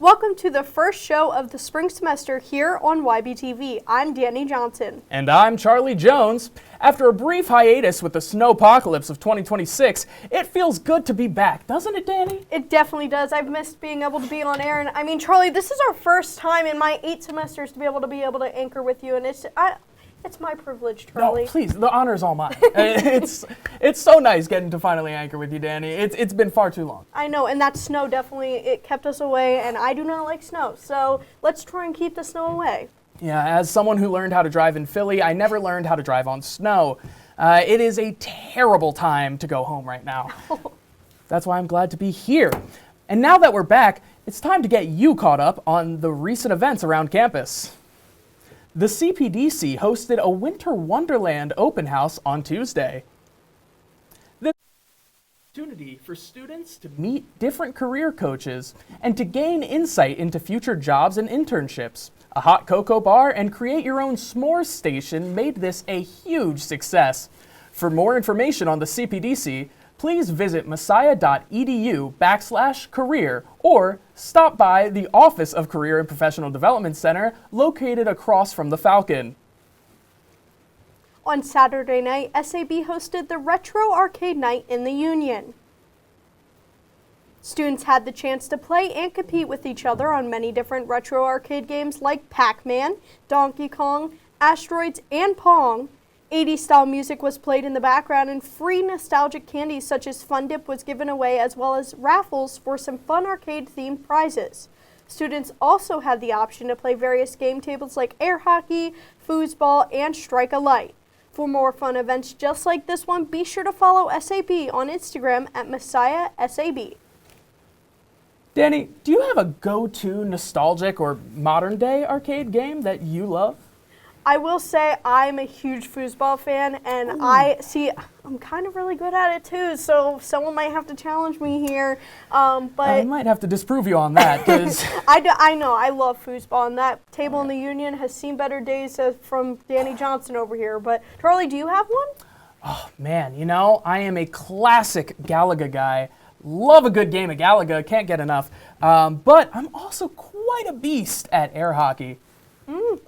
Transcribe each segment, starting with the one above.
Welcome to the first show of the spring semester here on YBTV. I'm Danny Johnson. And I'm Charlie Jones. After a brief hiatus with the snowpocalypse of 2026, it feels good to be back, doesn't it, Danny? It definitely does. I've missed being able to be on air. And I mean, Charlie, this is our first time in my 8 semesters to be able to anchor with you. And it's my privilege, Charlie. No, please, the honor's all mine. It's so nice getting to finally anchor with you, Danny. It's been far too long. I know, and that snow definitely, it kept us away, and I do not like snow. So let's try and keep the snow away. Yeah, as someone who learned how to drive in Philly, I never learned how to drive on snow. It is a terrible time to go home right now. That's why I'm glad to be here. And now that we're back, it's time to get you caught up on the recent events around campus. The CPDC hosted a Winter Wonderland open house on Tuesday. This is an opportunity for students to meet different career coaches and to gain insight into future jobs and internships. A hot cocoa bar and create your own s'mores station made this a huge success. For more information on the CPDC, please visit messiah.edu/career or stop by the Office of Career and Professional Development Center located across from the Falcon. On Saturday night, SAB hosted the Retro Arcade Night in the Union. Students had the chance to play and compete with each other on many different retro arcade games like Pac-Man, Donkey Kong, Asteroids, and Pong. 80s-style music was played in the background, and free nostalgic candies such as Fun Dip was given away, as well as raffles for some fun arcade-themed prizes. Students also had the option to play various game tables like air hockey, foosball, and strike a light. For more fun events just like this one, be sure to follow SAB on Instagram at MessiahSAB. Danny, do you have a go-to nostalgic or modern-day arcade game that you love? I will say I'm a huge foosball fan, and I'm kind of really good at it too, so someone might have to challenge me here. But I might have to disprove you on that, because I know, I love foosball, and that table in the Union has seen better days from Danny Johnson over here. But Charlie, do you have one? Oh man, you know, I am a classic Galaga guy. Love a good game of Galaga, can't get enough. But I'm also quite a beast at air hockey.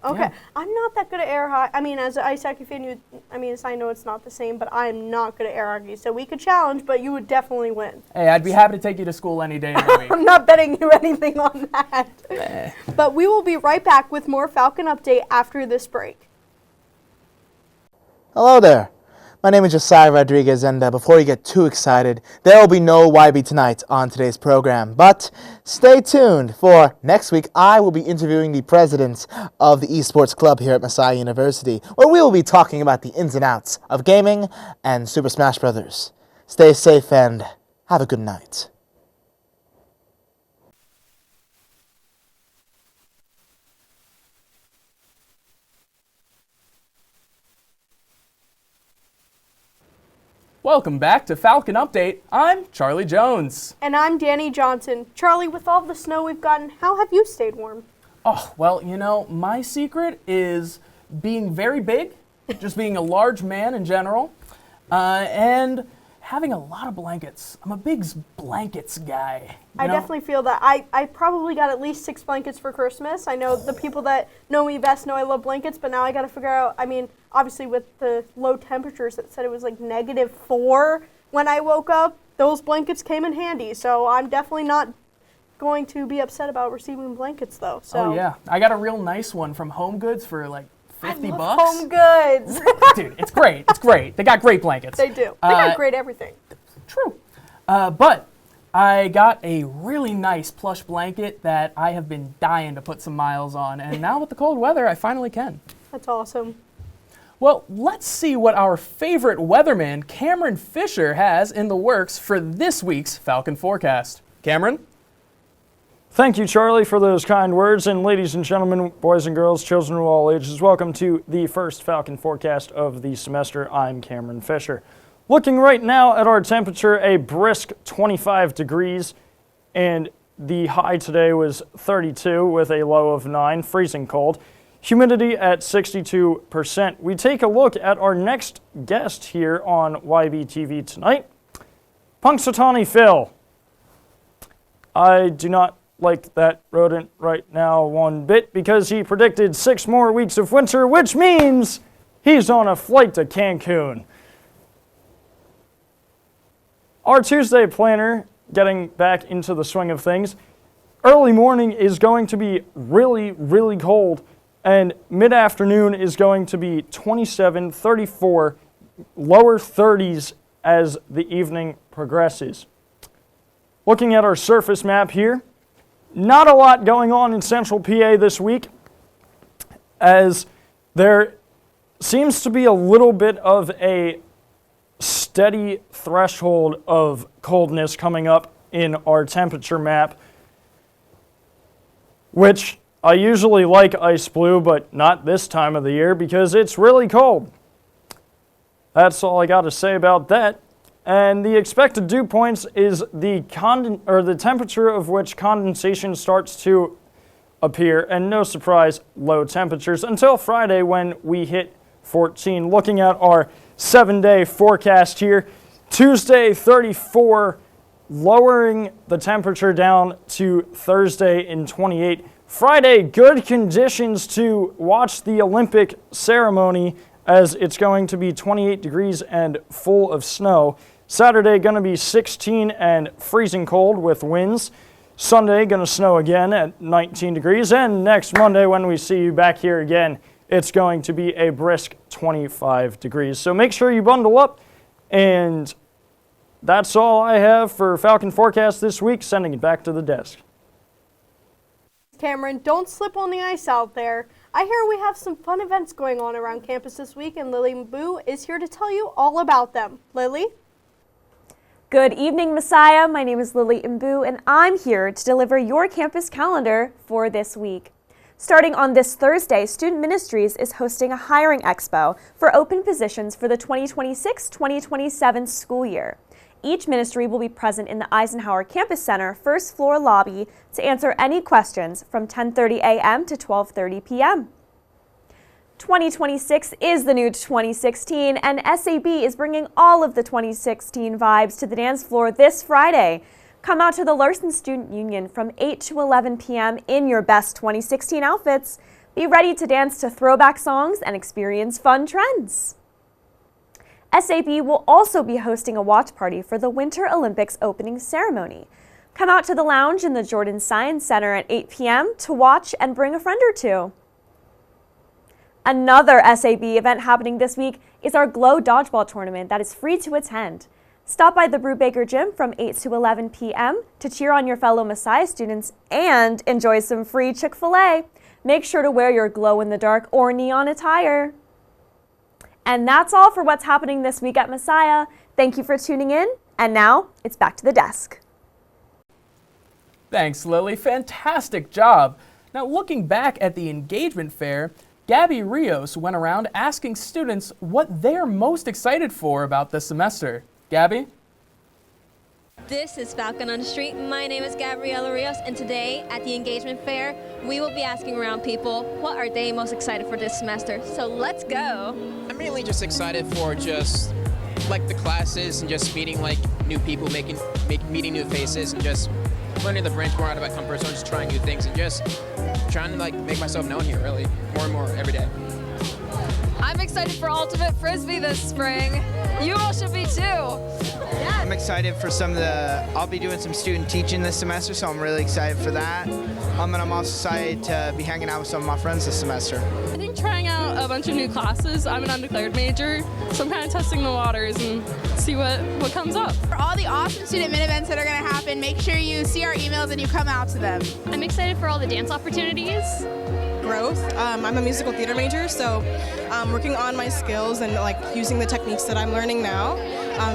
Okay, yeah. I'm not that good at air hockey. I mean, as an ice hockey fan, I know it's not the same, but I'm not good at air hockey. So we could challenge, but you would definitely win. Hey, I'd be happy to take you to school any day of the week. I'm not betting you anything on that. But we will be right back with more Falcon Update after this break. Hello there. My name is Josiah Rodriguez, and before you get too excited, there will be no YB Tonight on today's program. But stay tuned, for next week I will be interviewing the president of the Esports Club here at Messiah University, where we will be talking about the ins and outs of gaming and Super Smash Bros. Stay safe and have a good night. Welcome back to Falcon Update. I'm Charlie Jones. And I'm Danny Johnson. Charlie, with all the snow we've gotten, how have you stayed warm? Oh, well, you know, my secret is being very big, just being a large man in general, and having a lot of blankets. I'm a big blankets guy. I definitely feel that. I probably got at least 6 blankets for Christmas. I know the people that know me best know I love blankets, but now I got to figure out, obviously with the low temperatures, it said it was like -4 when I woke up. Those blankets came in handy, so I'm definitely not going to be upset about receiving blankets though. So. Oh yeah, I got a real nice one from Home Goods for like $50. I love Home Goods. Dude, it's great. It's great. They got great blankets. They do. They got great everything. True. But I got a really nice plush blanket that I have been dying to put some miles on, and now with the cold weather, I finally can. That's awesome. Well, let's see what our favorite weatherman, Cameron Fisher, has in the works for this week's Falcon Forecast. Cameron? Thank you, Charlie, for those kind words. And ladies and gentlemen, boys and girls, children of all ages, welcome to the first Falcon Forecast of the semester. I'm Cameron Fisher. Looking right now at our temperature, a brisk 25 degrees, and the high today was 32 with a low of 9, freezing cold. Humidity at 62%. We take a look at our next guest here on YBTV tonight, Punxsutawney Phil. I do not like that rodent right now one bit because he predicted 6 more weeks of winter, which means he's on a flight to Cancun. Our Tuesday planner, getting back into the swing of things, early morning is going to be really, really cold, and mid-afternoon is going to be 27, 34, lower 30s as the evening progresses. Looking at our surface map here, not a lot going on in central PA this week, as there seems to be a little bit of a steady threshold of coldness coming up in our temperature map, which I usually like ice blue, but not this time of the year because it's really cold. That's all I got to say about that. And the expected dew points is the temperature of which condensation starts to appear, and no surprise, low temperatures until Friday when we hit 14. Looking at our 7-day forecast here, Tuesday 34, lowering the temperature down to Thursday in 28. Friday, good conditions to watch the Olympic ceremony as it's going to be 28 degrees and full of snow. Saturday going to be 16 and freezing cold with winds. Sunday going to snow again at 19 degrees. And next Monday when we see you back here again, it's going to be a brisk 25 degrees. So make sure you bundle up. And that's all I have for Falcon Forecast this week. Sending it back to the desk. Cameron, don't slip on the ice out there. I hear we have some fun events going on around campus this week, and Lily Boo is here to tell you all about them. Lily? Good evening, Messiah. My name is Lily Mbu, and I'm here to deliver your campus calendar for this week. Starting on this Thursday, Student Ministries is hosting a hiring expo for open positions for the 2026-2027 school year. Each ministry will be present in the Eisenhower Campus Center first floor lobby to answer any questions from 10:30 a.m. to 12:30 p.m. 2026 is the new 2016, and SAB is bringing all of the 2016 vibes to the dance floor this Friday. Come out to the Larson Student Union from 8 to 11 p.m. in your best 2016 outfits. Be ready to dance to throwback songs and experience fun trends. SAB will also be hosting a watch party for the Winter Olympics opening ceremony. Come out to the lounge in the Jordan Science Center at 8 p.m. to watch and bring a friend or two. Another SAB event happening this week is our Glow Dodgeball Tournament that is free to attend. Stop by the Brubaker Gym from 8 to 11 p.m. to cheer on your fellow Messiah students and enjoy some free Chick-fil-A. Make sure to wear your glow-in-the-dark or neon attire. And that's all for what's happening this week at Messiah. Thank you for tuning in, and now it's back to the desk. Thanks, Lily. Fantastic job. Now, looking back at the engagement fair, Gabby Rios went around asking students what they're most excited for about this semester. Gabby? This is Falcon on the Street. My name is Gabriela Rios, and today at the engagement fair, we will be asking around people what are they most excited for this semester. So let's go. I'm mainly just excited for just like the classes and just meeting like new people, meeting new faces, and just learning to branch more out of my comfort zone, just trying new things and just trying to like make myself known here really more and more every day. I'm excited for Ultimate Frisbee this spring. You all should be too. I'm excited for I'll be doing some student teaching this semester, so I'm really excited for that. And I'm also excited to be hanging out with some of my friends this semester. I think trying out a bunch of new classes. I'm an undeclared major, so I'm kind of testing the waters and see what comes up. For all the awesome student mid events that are going to happen, make sure you see our emails and you come out to them. I'm excited for all the dance opportunities. Growth. I'm a musical theater major, so I'm working on my skills and like using the techniques that I'm learning now,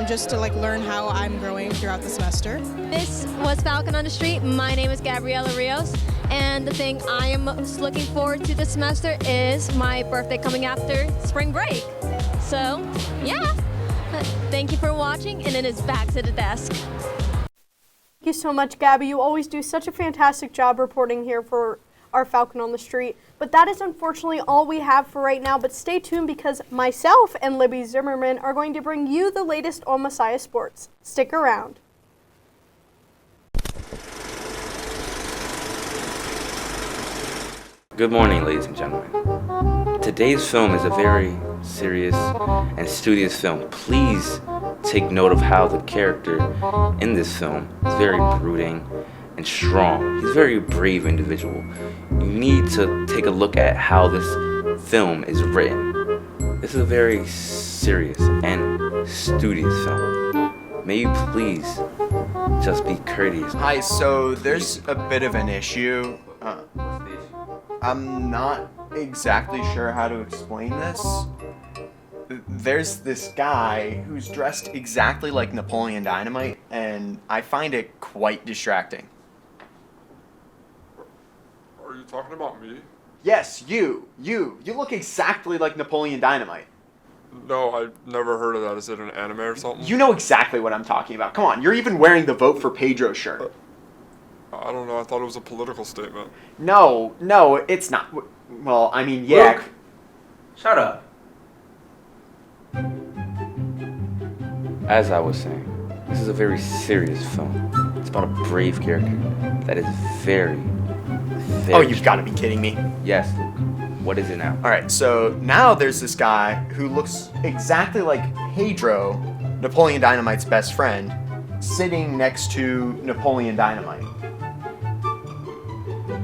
just to like learn how I'm growing throughout the semester. This was Falcon on the Street. My name is Gabriela Rios, and the thing I am most looking forward to this semester is my birthday coming after spring break. So, yeah. Thank you for watching, and then it's back to the desk. Thank you so much, Gabby. You always do such a fantastic job reporting here for our Falcon on the Street. But that is unfortunately all we have for right now. But stay tuned because myself and Libby Zimmerman are going to bring you the latest on Messiah Sports. Stick around. Good morning, ladies and gentlemen. Today's film is a very serious and studious film. Please take note of how the character in this film is very brooding and strong. He's a very brave individual. You need to take a look at how this film is written. This is a very serious and studious film. May you please just be courteous. Hi, so there's a bit of an issue. I'm not exactly sure how to explain this. There's this guy who's dressed exactly like Napoleon Dynamite, and I find it quite distracting. Are you talking about me? Yes, you. You look exactly like Napoleon Dynamite. No, I've never heard of that. Is it an anime or something? You know exactly what I'm talking about. Come on, you're even wearing the Vote for Pedro shirt. I don't know. I thought it was a political statement. No, it's not. Well, I mean, yeah. Luke, shut up. As I was saying, this is a very serious film. It's about a brave character that is very Oh, you've got to be kidding me. Yes, Luke. What is it now? All right, so now there's this guy who looks exactly like Pedro, Napoleon Dynamite's best friend, sitting next to Napoleon Dynamite.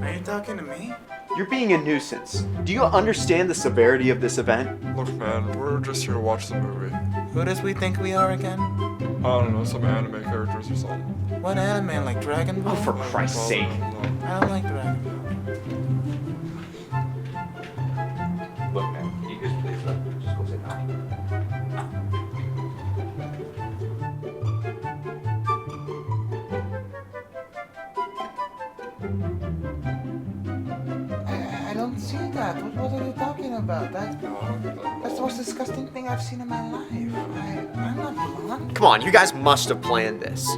Are you talking to me? You're being a nuisance. Do you understand the severity of this event? Look, man, we're just here to watch the movie. Who does we think we are again? I don't know, some anime characters or something. What anime? Like Dragon Ball? Oh, for Christ's sake. I don't like Dragon Ball. Look, man, you just please just go sit down. I don't see that. What are you talking about? That's the most disgusting thing I've seen in my life. I'm not blonde. Come on, you guys must have planned this.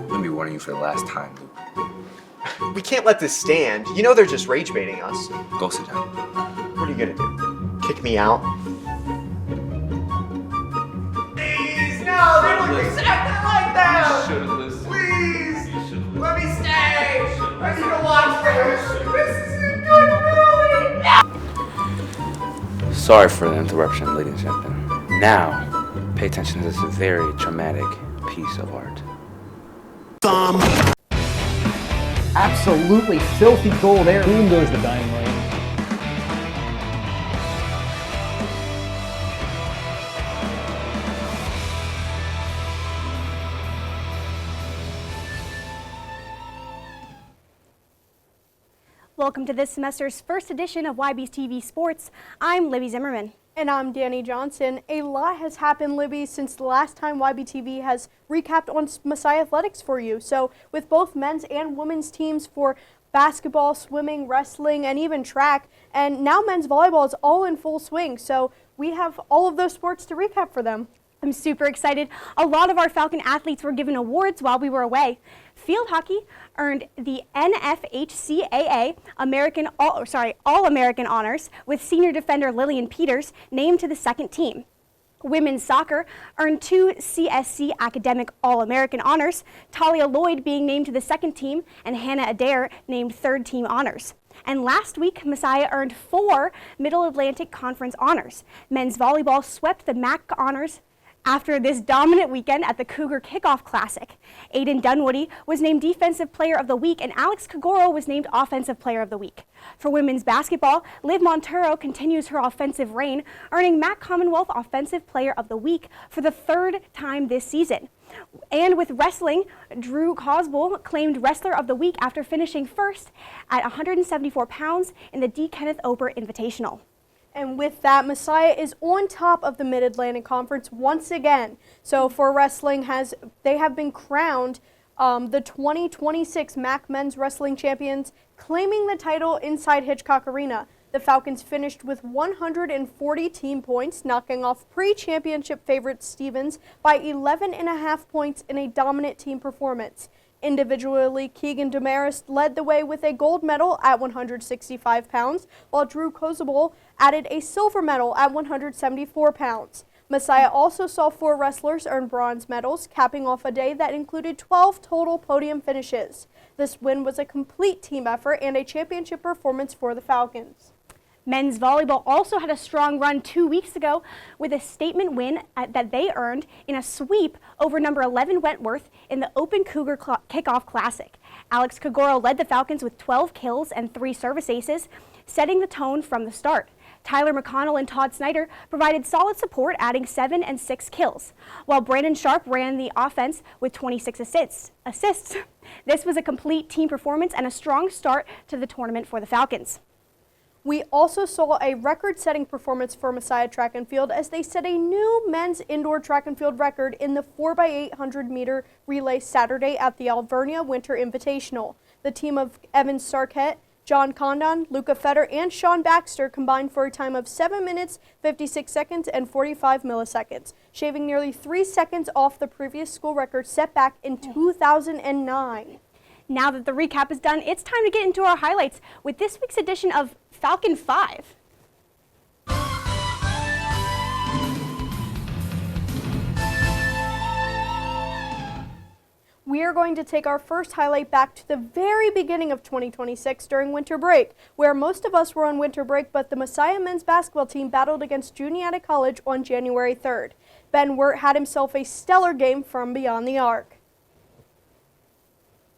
Let me warn you for the last time, Luke. We can't let this stand. You know they're just rage baiting us. Go sit down. What are you gonna do? Kick me out? Please, no, they look exactly like them! You should've listened. Please, let me stay! I need to watch this! This isn't good for me! Sorry for the interruption, ladies and gentlemen. Now, pay attention to this very dramatic piece of art. Absolutely filthy gold air. Boom goes the dynamite. Welcome to this semester's first edition of YB's TV Sports. I'm Libby Zimmerman. And I'm Danny Johnson. A lot has happened, Libby, since the last time YBTV has recapped on Messiah Athletics for you. So with both men's and women's teams for basketball, swimming, wrestling, and even track, and now men's volleyball is all in full swing. So we have all of those sports to recap for them. I'm super excited. A lot of our Falcon athletes were given awards while we were away. Field hockey earned the NFHCAA All-American honors, with senior defender Lillian Peters named to the second team. Women's soccer earned 2 CSC Academic All-American honors, Talia Lloyd being named to the second team and Hannah Adair named third team honors. And last week, Messiah earned 4 Middle Atlantic Conference honors. Men's volleyball swept the MAC honors after this dominant weekend at the Cougar Kickoff Classic. Aiden Dunwoody was named Defensive Player of the Week, and Alex Kagoro was named Offensive Player of the Week. For women's basketball, Liv Montero continues her offensive reign, earning MAC Commonwealth Offensive Player of the Week for the 3rd time this season. And with wrestling, Drew Cosbull claimed Wrestler of the Week after finishing first at 174 pounds in the D. Kenneth Ober Invitational. And with that, Messiah is on top of the Mid-Atlantic Conference once again. So for wrestling, they have been crowned the 2026 MAC Men's Wrestling Champions, claiming the title inside Hitchcock Arena. The Falcons finished with 140 team points, knocking off pre-championship favorite Stevens by 11.5 points in a dominant team performance. Individually, Keegan Damaris led the way with a gold medal at 165 pounds, while Drew Cosbull added a silver medal at 174 pounds. Messiah also saw 4 wrestlers earn bronze medals, capping off a day that included 12 total podium finishes. This win was a complete team effort and a championship performance for the Falcons. Men's volleyball also had a strong run 2 weeks ago with a statement win that they earned in a sweep over number 11 Wentworth in the Open Cougar Kickoff Classic. Alex Kagoro led the Falcons with 12 kills and 3 service aces, setting the tone from the start. Tyler McConnell and Todd Snyder provided solid support, adding 7 and 6 kills, while Brandon Sharp ran the offense with 26 assists. This was a complete team performance and a strong start to the tournament for the Falcons. We also saw a record-setting performance for Messiah Track and Field as they set a new men's indoor track and field record in the 4x800 meter relay Saturday at the Alvernia Winter Invitational. The team of Evan Sarkett, John Condon, Luca Fetter, and Sean Baxter combined for a time of 7 minutes, 56 seconds, and 45 milliseconds, shaving nearly 3 seconds off the previous school record set back in 2009. Now that the recap is done, it's time to get into our highlights with this week's edition of Falcon 5. We are going to take our first highlight back to the very beginning of 2026 during winter break, where most of us were on winter break, but the Messiah men's basketball team battled against Juniata College on January 3rd. Ben Wirt had himself a stellar game from beyond the arc.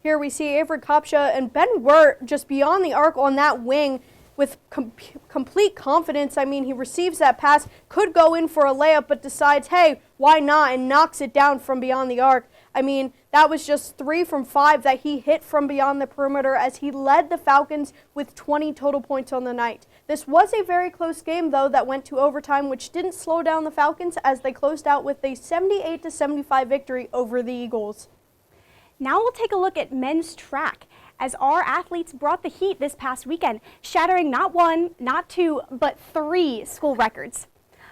Here we see Avery Kopsha and Ben Wirt just beyond the arc on that wing with complete confidence. I mean, he receives that pass, could go in for a layup, but decides, hey, why not, and knocks it down from beyond the arc. I mean, that was just 3 from 5 that he hit from beyond the perimeter as he led the Falcons with 20 total points on the night. This was a very close game, though, that went to overtime, which didn't slow down the Falcons as they closed out with a 78-75 victory over the Eagles. Now we'll take a look at men's track, as our athletes brought the heat this past weekend, shattering not 1, not 2, but 3 school records.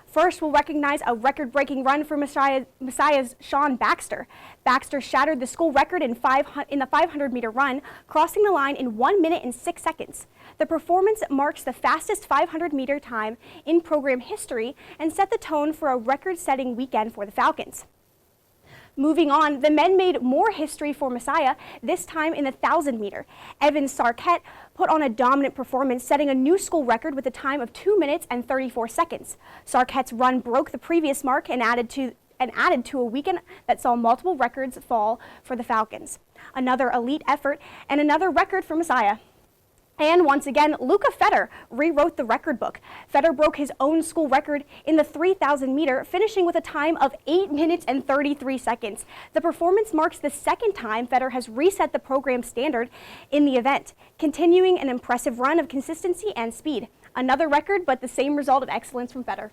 First, we'll recognize a record-breaking run for Messiah's Sean Baxter. Baxter shattered the school record in the 500-meter run, crossing the line in 1 minute and 6 seconds. The performance marks the fastest 500-meter time in program history and set the tone for a record-setting weekend for the Falcons. Moving on, the men made more history for Messiah, this time in the 1,000-meter. Evan Sarkett put on a dominant performance, setting a new school record with a time of 2 minutes and 34 seconds. Sarkett's run broke the previous mark and added to a weekend that saw multiple records fall for the Falcons. Another elite effort and another record for Messiah. And once again, Luca Fetter rewrote the record book. Fetter broke his own school record in the 3,000 meter, finishing with a time of 8 minutes and 33 seconds. The performance marks the second time Fetter has reset the program standard in the event, continuing an impressive run of consistency and speed. Another record, but the same result of excellence from Fetter.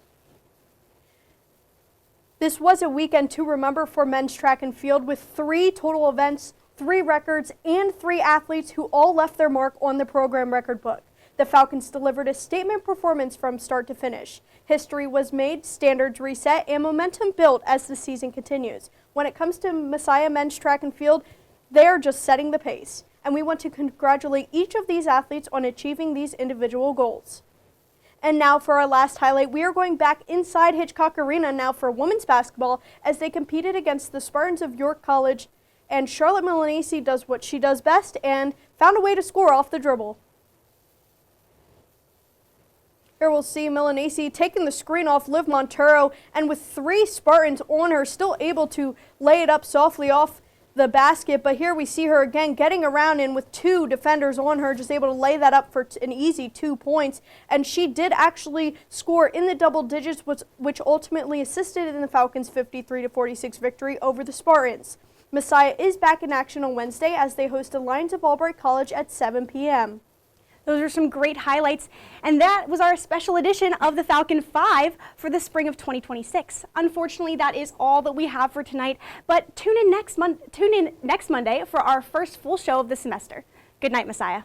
This was a weekend to remember for men's track and field with 3 total events, 3 records, and 3 athletes who all left their mark on the program record book. The Falcons delivered a statement performance from start to finish. History was made, standards reset, and momentum built as the season continues. When it comes to Messiah men's track and field, they're just setting the pace. And we want to congratulate each of these athletes on achieving these individual goals. And now for our last highlight, we are going back inside Hitchcock Arena now for women's basketball as they competed against the Spartans of York College. And Charlotte Milanese does what she does best and found a way to score off the dribble. Here we'll see Milanese taking the screen off Liv Montero, and with 3 Spartans on her, still able to lay it up softly off the basket. But here we see her again getting around and with 2 defenders on her, just able to lay that up for an easy 2 points. And she did actually score in the double digits, which ultimately assisted in the Falcons' 53-46 victory over the Spartans. Messiah is back in action on Wednesday as they host the Lions of Albright College at 7 p.m. Those are some great highlights, and that was our special edition of the Falcon 5 for the spring of 2026. Unfortunately, that is all that we have for tonight, but tune in next Monday for our first full show of the semester. Good night, Messiah.